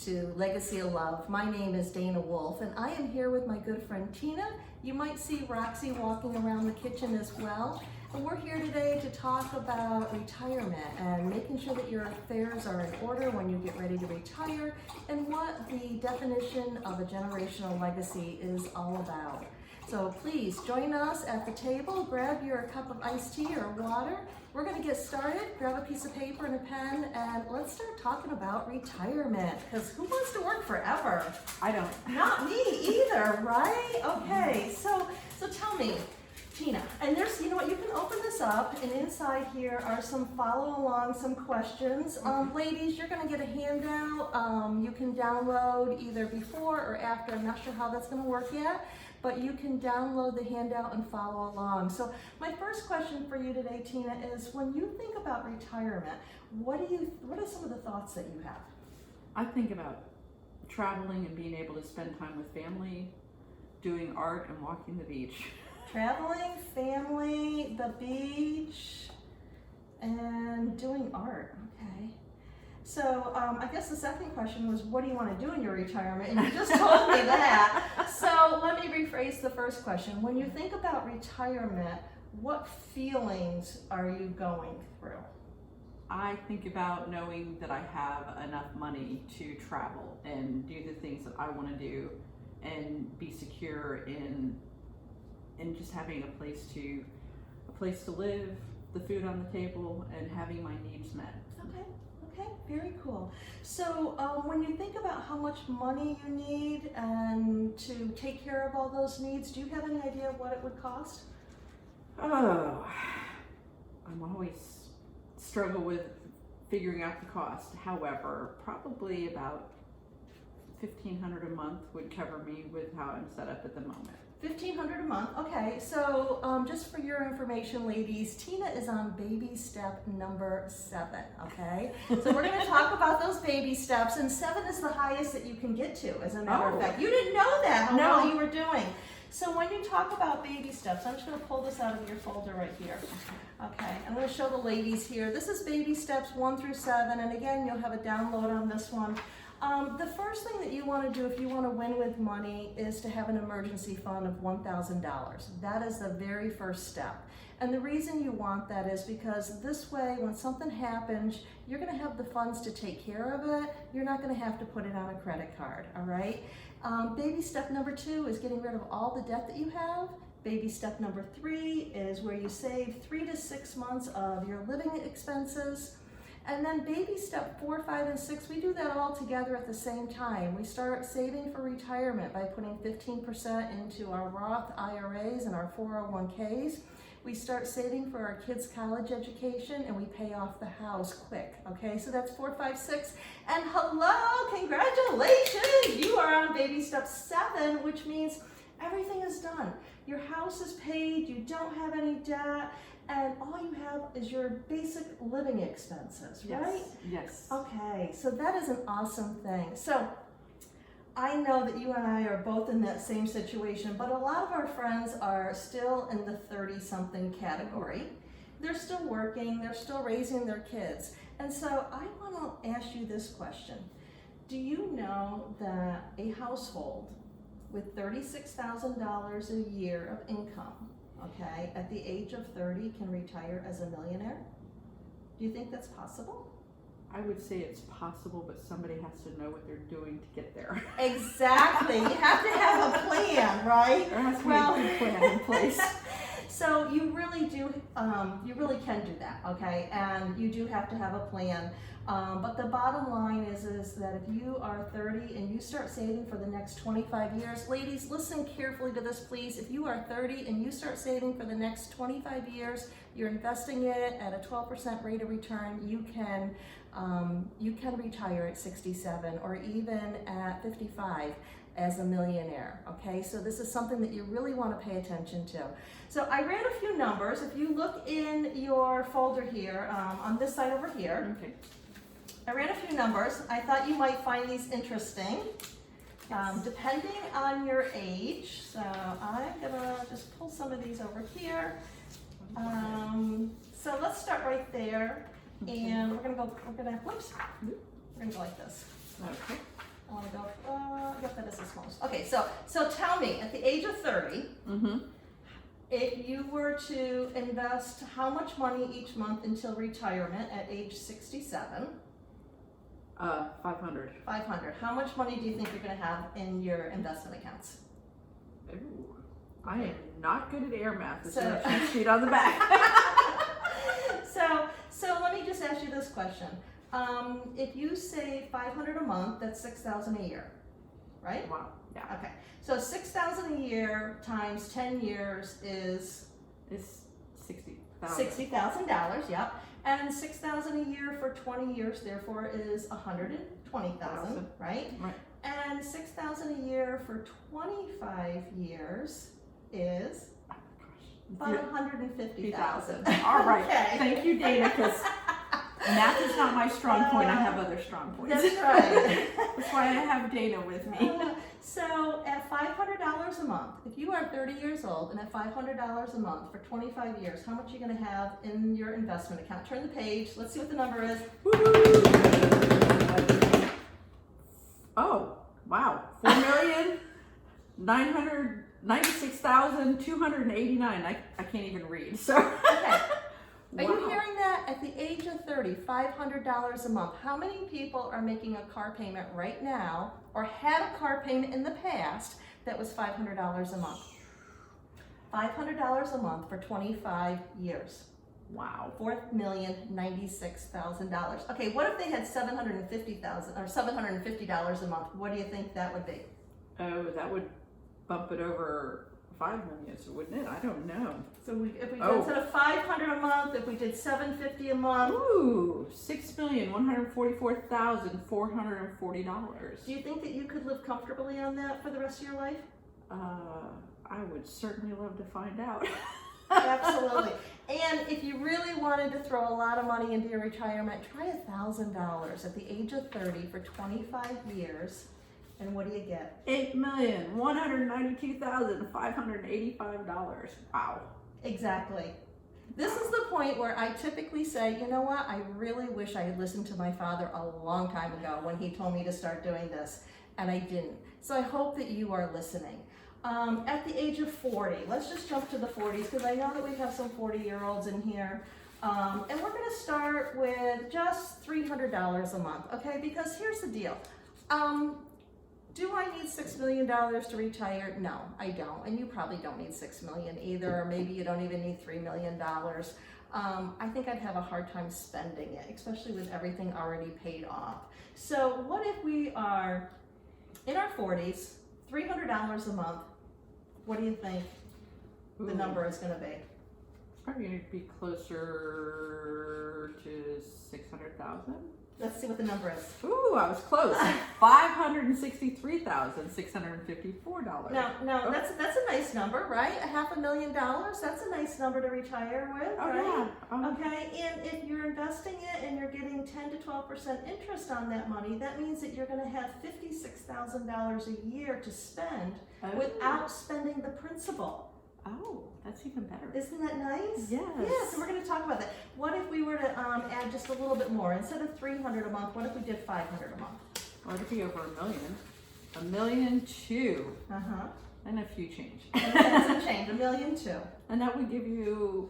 to Legacy of Love. My name is Dana Wolf, and I am here with my good friend Tina. You might see Roxy walking around the kitchen as well. And we're here today to talk about retirement and making sure that your affairs are in order when you get ready to retire, and what the definition of a generational legacy is all about. So please join us at the table, grab your cup of iced tea or water. We're going to get started. Grab a piece of paper and a pen, and let's start talking about retirement, because who wants to work forever? I don't. Not me either, right? Okay, so tell me, Tina, and there's, you know what, you can open this up, and inside here are some follow along, some questions. Ladies, you're gonna get a handout. You can download either before or after. I'm not sure how that's gonna work yet, but you can download the handout and follow along. So my first question for you today, Tina, is when you think about retirement, what are some of the thoughts that you have? I think about traveling and being able to spend time with family, doing art and walking the beach. Traveling, family, the beach, and doing art. Okay. So I guess the second question was, what do you want to do in your retirement? And you just told me that. So let me rephrase the first question. When you think about retirement, what feelings are you going through? I think about knowing that I have enough money to travel and do the things that I want to do and be secure in just having a place to live, the food on the table, and having my needs met. Okay, very cool. So when you think about how much money you need and to take care of all those needs, do you have any idea of what it would cost? Oh, I'm always struggle with figuring out the cost. However, probably about $1,500 a month would cover me with how I'm set up at the moment. $1,500 a month. Okay, so just for your information, ladies, Tina is on baby step number 7. Okay, so we're going to talk about those baby steps, and 7 is the highest that you can get to. As a matter of fact, you didn't know that how well you were doing. So when you talk about baby steps, I'm just going to pull this out of your folder right here. Okay, I'm going to show the ladies here. This is baby steps 1 through 7, and again, you'll have a download on this one. The first thing that you want to do if you want to win with money is to have an emergency fund of $1,000. That is the very first step. And the reason you want that is because this way, when something happens, you're going to have the funds to take care of it. You're not going to have to put it on a credit card, all right? Baby step number 2 is getting rid of all the debt that you have. Baby step number 3 is where you save 3 to 6 months of your living expenses. And then baby step 4, 5, and 6, we do that all together at the same time. We start saving for retirement by putting 15% into our Roth IRAs and our 401ks. We start saving for our kids' college education, and we pay off the house quick. Okay, so that's 4, 5, 6. And hello, congratulations! You are on baby step 7, which means everything is done. Your house is paid, you don't have any debt, and all you have is your basic living expenses, right? Yes. Okay, so that is an awesome thing. So I know that you and I are both in that same situation, but a lot of our friends are still in the 30-something category. They're still working, they're still raising their kids. And so I want to ask you this question. Do you know that a household with $36,000 a year of income, okay, at the age of 30 can retire as a millionaire? Do you think that's possible? I would say it's possible, but somebody has to know what they're doing to get there. Exactly. You have to have a plan, right? There has to be a good plan in place. So you really do, you really can do that, okay? And you do have to have a plan. But the bottom line is that if you are 30 and you start saving for the next 25 years, ladies, listen carefully to this, please. If you are 30 and you start saving for the next 25 years, you're investing it at a 12% rate of return, you can retire at 67 or even at 55 as a millionaire, okay? So this is something that you really want to pay attention to. So I ran a few numbers. If you look in your folder here, on this side over here, Okay. I ran a few numbers. I thought you might find these interesting, depending on your age. So I'm gonna just pull some of these over here. So let's start right there, and we're gonna go like this. Okay. Okay, so tell me, at the age of 30, Mm-hmm. if you were to invest how much money each month until retirement at age 67? 500. 500. How much money do you think you're going to have in your investment accounts? Ooh, I am not good at air math. This So- is a cheat sheet on the back. So let me just ask you this question. If you save 500 a month, that's 6,000 a year, right? Wow. Yeah. Okay. So 6,000 a year times 10 years is It's 60,000. $60,000. Yep. And 6,000 a year for 20 years, therefore, is 120,000, right? Right. And 6,000 a year for 25 years is about Yeah. 150,000. All right. Okay. Thank you, Dana, because math is not my strong point. I have other strong points. That's right. That's why I have Dana with me. So at $500 a month, if you are 30 years old and at $500 a month for 25 years, how much are you going to have in your investment account? Turn the page. Let's see what the number is. Oh, wow. 4,996,289. I can't even read. So. Okay. Are you Wow. hearing that? At the age of 30, $500 a month. How many people are making a car payment right now or had a car payment in the past that was $500 a month? $500 a month for 25 years. Wow. $4,096,000. Okay, what if they had $750,000 or $750 a month? What do you think that would be? Oh, that would bump it over 5 million, so wouldn't it? I don't know. So if we did Oh. instead of $500 a month, if we did $750 a month, Ooh, $6,144,440. do you think that you could live comfortably on that for the rest of your life? I would certainly love to find out. Absolutely. And if you really wanted to throw a lot of money into your retirement, try $1,000 at the age of 30 for 25 years. And what do you get? $8,192,585. Wow. Exactly. This is the point where I typically say, you know what, I really wish I had listened to my father a long time ago when he told me to start doing this, and I didn't. So I hope that you are listening. At the age of 40, let's just jump to the 40s because I know that we have some 40-year-olds in here. And we're going to start with just $300 a month, okay? Because here's the deal. Do I need $6 million to retire? No, I don't. And you probably don't need $6 million either, or maybe you don't even need $3 million. I think I'd have a hard time spending it, especially with everything already paid off. So what if we are in our 40s, $300 a month? What do you think the Ooh. number is going to be? Probably going to be closer to 600,000. Let's see what the number is. Ooh, I was close. $563,654. Now that's a nice number, right? $500,000. That's a nice number to retire with, Oh, right? yeah. Okay, and if you're investing it and you're getting 10 to 12% interest on that money, that means that you're going to have $56,000 a year to spend without spending the principal. Oh, that's even better. Isn't that nice? Yes. Yes, and we're going to talk about that. What if we were to add just a little bit more? Instead of $300 a month, what if we did $500 a month? Well, it'd be over $1 million. $1,000,002. Uh-huh. And a few change. And that's a change, $1 million too. And that would give you,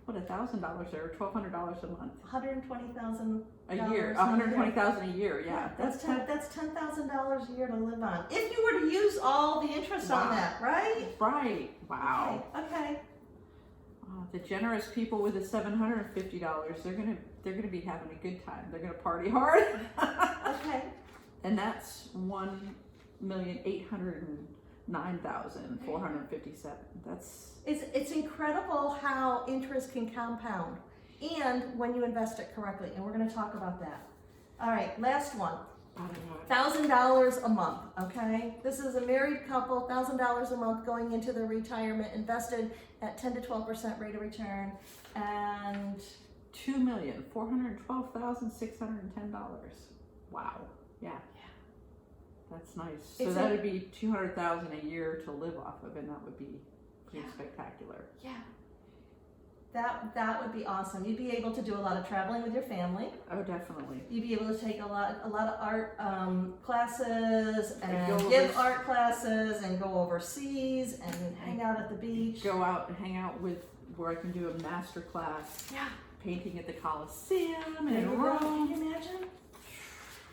what, $1,000 there, $1,200 a month. $120,000 A year, $120,000 a year, yeah. That's $10,000 a year to live on. If you were to use all the interest on Wow. that, right? Right, wow. Okay. The generous people with the $750, they're gonna be having a good time. They're gonna party hard. Okay. And that's $1,809,457. That's It's incredible how interest can compound, and when you invest it correctly. And we're going to talk about that. All right, last one. $1,000 a month. Okay, this is a married couple. $1,000 a month going into their retirement, invested at 10 to 12% rate of return, and $2,412,610. Wow. Yeah. That's nice. So It's that would be $200,000 a year to live off of, and that would be pretty Yeah. spectacular. yeah. That would be awesome. You'd be able to do a lot of traveling with your family. Oh, definitely. You'd be able to take a lot of art classes and go give overs- art classes and go overseas and hang out at the beach. Go out and hang out with where I can do a master class Yeah. painting at the Colosseum There in you go. Rome. Can you imagine?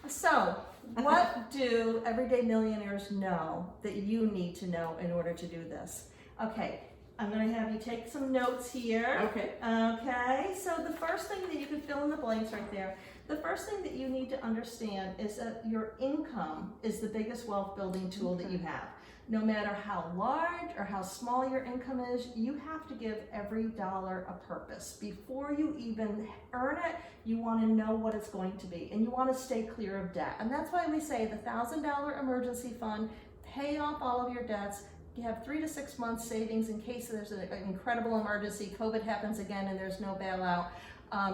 So, what do everyday millionaires know that you need to know in order to do this? Okay, I'm going to have you take some notes here. Okay. Okay, so the first thing that you can fill in the blanks right there, the first thing that you need to understand is that your income is the biggest wealth building tool that you have. No matter how large or how small your income is, you have to give every dollar a purpose. Before you even earn it, you want to know what it's going to be, and you want to stay clear of debt. And that's why we say the $1,000 emergency fund, pay off all of your debts. You have 3 to 6 months savings in case there's an incredible emergency, COVID happens again and there's no bailout.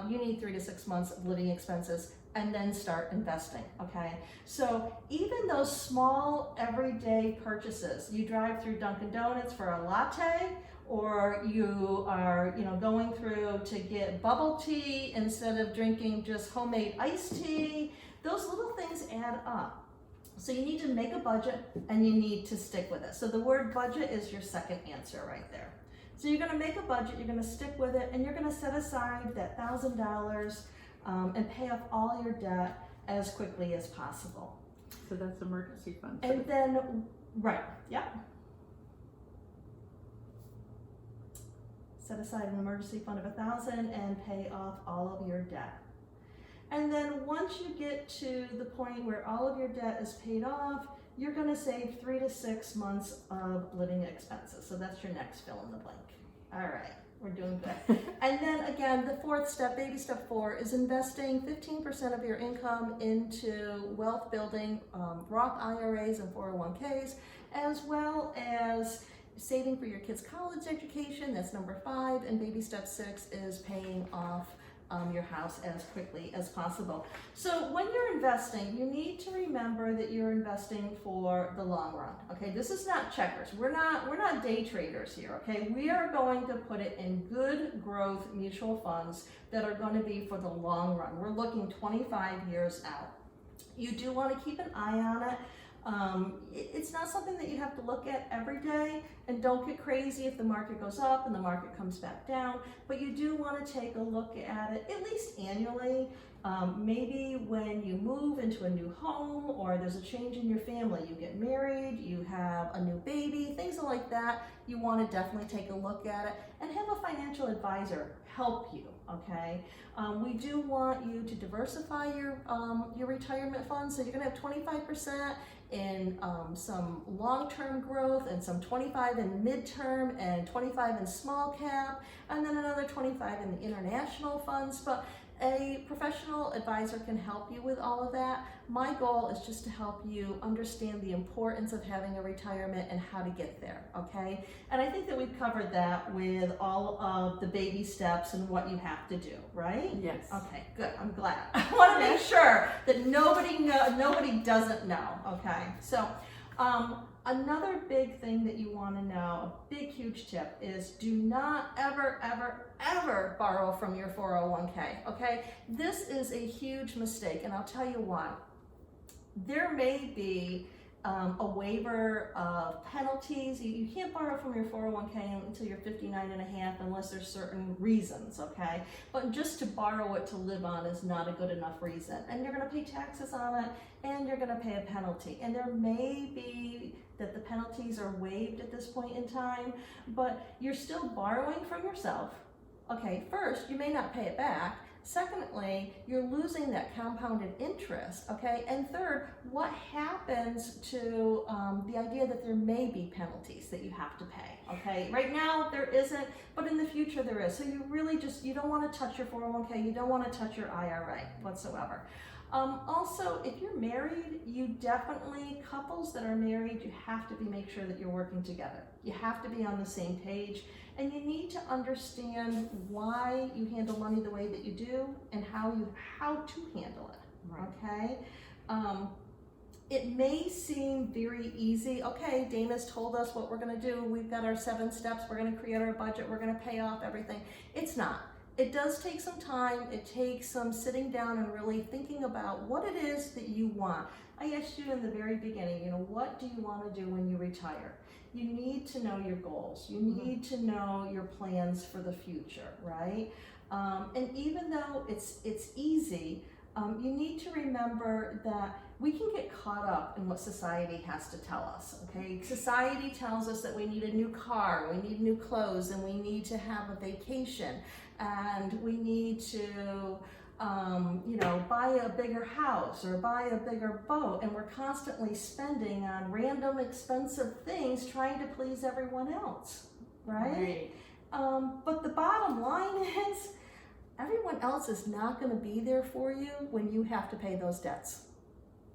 You need 3 to 6 months of living expenses and then start investing, okay? So even those small everyday purchases, you drive through Dunkin' Donuts for a latte, or you are, going through to get bubble tea instead of drinking just homemade iced tea, those little things add up. So you need to make a budget and you need to stick with it. So the word budget is your second answer right there. So you're gonna make a budget, you're gonna stick with it, and you're gonna set aside that $1,000 and pay off all your debt as quickly as possible. So that's emergency fund. And then, right, yeah. Set aside an emergency fund of $1,000 and pay off all of your debt. And then once you get to the point where all of your debt is paid off, you're gonna save 3 to 6 months of living expenses. So that's your next fill in the blank. All right, we're doing good. And then again, the fourth step, baby step 4, is investing 15% of your income into wealth building, Roth IRAs and 401ks, as well as saving for your kids' college education. That's number 5. And baby step 6 is paying off your house as quickly as possible. So when you're investing, you need to remember that you're investing for the long run. Okay, this is not checkers. We're not day traders here. Okay, we are going to put it in good growth mutual funds that are going to be for the long run. We're looking 25 years out. You do want to keep an eye on it. It's not something that you have to look at every day, and don't get crazy if the market goes up and the market comes back down, but you do want to take a look at it at least annually. Maybe when you move into a new home, or there's a change in your family, you get married, you have a new baby, things like that, you want to definitely take a look at it and have a financial advisor help you, okay? We do want you to diversify your retirement funds, so you're going to have 25% in some long-term growth, and some 25 in midterm, and 25 in small cap, and then another 25 in the international funds. But a professional advisor can help you with all of that. My goal is just to help you understand the importance of having a retirement and how to get there, okay? And I think that we've covered that with all of the baby steps and what you have to do, right? Yes. Okay, good, I'm glad. I want to make sure that nobody doesn't know, okay? So, another big thing that you want to know, a big huge tip, is do not ever borrow from your 401k, okay? This is a huge mistake, and I'll tell you why. There may be a waiver of penalties. You can't borrow from your 401k until you're 59 and a half unless there's certain reasons, okay? But just to borrow it to live on is not a good enough reason. And you're gonna pay taxes on it, and you're gonna pay a penalty. And there may be that the penalties are waived at this point in time, but you're still borrowing from yourself. Okay, first, you may not pay it back. Secondly, you're losing that compounded interest, okay? And third, what happens to the idea that there may be penalties that you have to pay, okay? Right now, there isn't, but in the future there is. So you really you don't want to touch your 401k, you don't want to touch your IRA whatsoever. Also, if you're married, couples that are married, you have to make sure that you're working together. You have to be on the same page, and you need to understand why you handle money the way that you do and how to handle it, Right. okay? it may seem very easy. Okay, Dana's told us what we're gonna do. We've got our 7 steps. We're gonna create our budget. We're gonna pay off everything. It's not. It does take some time. It takes some sitting down and really thinking about what it is that you want. I asked you in the very beginning, what do you want to do when you retire? You need to know your goals. You need to know your plans for the future, right? And even though it's easy, you need to remember that we can get caught up in what society has to tell us, okay? Society tells us that we need a new car, we need new clothes, and we need to have a vacation, and we need to, buy a bigger house or buy a bigger boat, and we're constantly spending on random expensive things trying to please everyone else, right? But the bottom line is, everyone else is not going to be there for you when you have to pay those debts.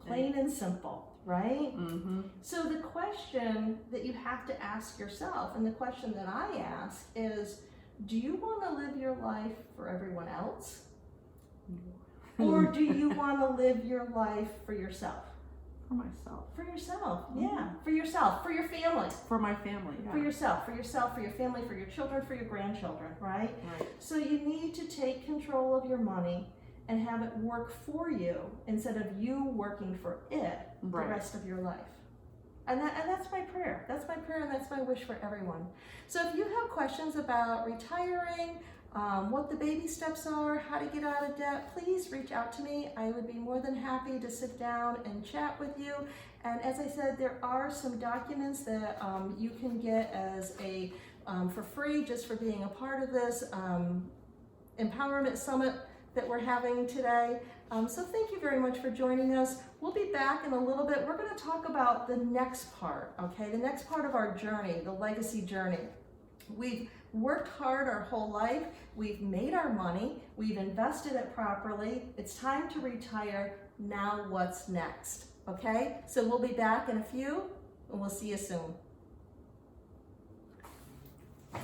Plain and simple, right? Mm-hmm. So the question that you have to ask yourself, and the question that I ask is, do you want to live your life for everyone else? Or do you want to live your life for yourself? For myself. For yourself, yeah. For yourself, for your family. For my family, yeah. For yourself, for your family, for your children, for your grandchildren, right? Right. So you need to take control of your money and have it work for you instead of you working for it the rest of your life. And that's my prayer. That's my prayer, and that's my wish for everyone. So if you have questions about retiring, what the baby steps are, how to get out of debt, please reach out to me. I would be more than happy to sit down and chat with you. And as I said, there are some documents that you can get as for free just for being a part of this Empowerment Summit that we're having today. So thank you very much for joining us. We'll be back in a little bit. We're going to talk about the next part, okay? The next part of our journey, the legacy journey. We've worked hard our whole life. We've made our money. We've invested it properly. It's time to retire. Now what's next, okay? So we'll be back in a few, and we'll see you soon.